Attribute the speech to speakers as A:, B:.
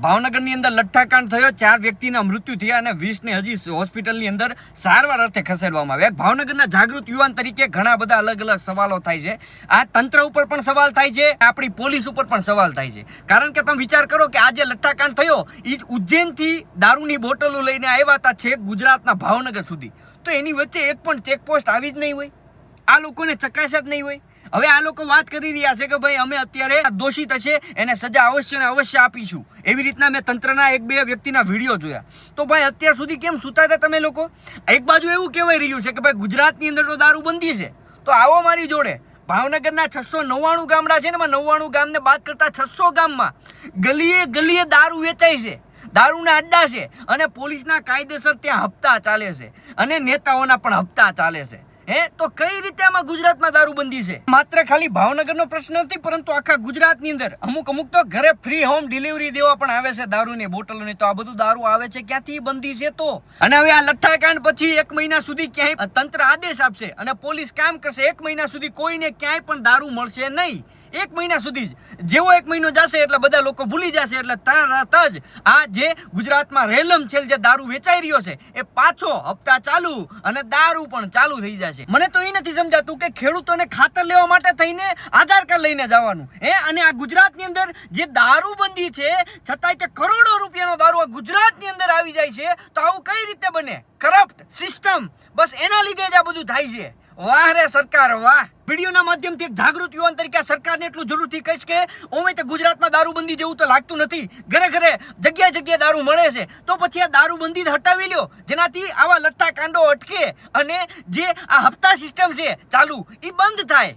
A: ભાવનગરની અંદર લઠ્ઠાકાંડ થયો, 4 વ્યક્તિના મૃત્યુ થયા અને 20ને હજી હોસ્પિટલની અંદર સારવાર અર્થે ખસેડવામાં આવ્યા. ભાવનગરના જાગૃત યુવાન તરીકે ઘણા બધા અલગ અલગ સવાલો થાય છે. આ તંત્ર ઉપર પણ સવાલ થાય છે, આપણી પોલીસ ઉપર પણ સવાલ થાય છે. કારણ કે તમે વિચાર કરો કે આ જે લઠ્ઠાકાંડ થયો એ ઉજ્જૈનથી દારૂની બોટલો લઈને આવ્યા હતા છેક ગુજરાતના ભાવનગર સુધી, તો એની વચ્ચે એક પણ ચેકપોસ્ટ આવી જ નહીં હોય, આ લોકોને ચકાસ્યા જ નહીં હોય. હવે આ લોકો વાત કરી રહ્યા છે કે ભાઈ અમે અત્યારે દોષિત હશે એને સજા અવશ્ય ને અવશ્ય આપીશું. એવી રીતના મેં તંત્રના 1-2 વ્યક્તિના વિડીયો જોયા. તો ભાઈ અત્યાર સુધી કેમ સૂતા હતા તમે લોકો? એક બાજુ એવું કહેવાય રહ્યું છે કે ભાઈ ગુજરાતની અંદર તો દારૂબંધી છે, તો આવો મારી જોડે. ભાવનગરના 699 ગામડા છે ને, 99 ગામને બાદ કરતા 600 ગામમાં ગલીએ ગલીએ દારૂ વેચાય છે, દારૂના અડ્ડા છે અને પોલીસના કાયદેસર ત્યાં હપ્તા ચાલે છે અને નેતાઓના પણ હપ્તા ચાલે છે. તો કઈ રીતે આમાં ગુજરાતમાં દારૂબંધી છે? માત્ર ખાલી ભાવનગરનો પ્રશ્ન નથી, પરંતુ આખા ગુજરાતની અંદર અમુક તો ઘરે ફ્રી હોમ ડિલિવરી દેવા પણ આવે છે દારૂની બોટલોની. તો આ બધું દારૂ આવે છે ક્યાંથી? બંધી છે તો. અને હવે આ લઠ્ઠાકાંડ પછી 1 મહિના સુધી ક્યાંય તંત્ર આદેશ આપશે અને પોલીસ કામ કરશે, 1 મહિના સુધી કોઈને ક્યાંય પણ દારૂ મળશે નહીં. 1 મહિના સુધી જ. જેવો 1 મહિનો જશે એટલે બધા લોકો ભૂલી જશે, એટલે તરત જ આ જે ગુજરાતમાં રેલમ છેલ જે દારૂ વેચાઈ રહ્યો છે એ પાછો હપ્તા ચાલુ અને દારૂ પણ ચાલુ થઈ જશે. મને તો એ નથી સમજાતું કે ખેડૂતોને ખાતર લેવા માટે થઈને આધાર કાર્ડ લઈને જવાનું, અને આ ગુજરાતની અંદર જે દારૂબંધી છે છતાંય તે કરોડો રૂપિયાનો દારૂ આ ગુજરાતની અંદર આવી જાય છે, તો આવું કઈ રીતે બને? કરપ્ટ સિસ્ટમ, બસ એના લીધે જ આ બધું થાય છે. વાહ રે સરકાર વાહ. વિડીયોના માધ્યમથી એક જાગૃત યુવાન તરીકે સરકારને એટલું જરૂરથી કહીશ કે ઓમે તે ગુજરાતમાં દારૂબંધી જેવું તો લાગતું નથી. ઘરે ઘરે જગ્યાએ દારૂ મળે છે, તો પછી આ દારૂબંધી હટાવી લ્યો, જેનાથી આવા લઠ્ઠા કાંડો અટકે અને જે આ હપ્તા સિસ્ટમ છે ચાલુ એ બંધ થાય.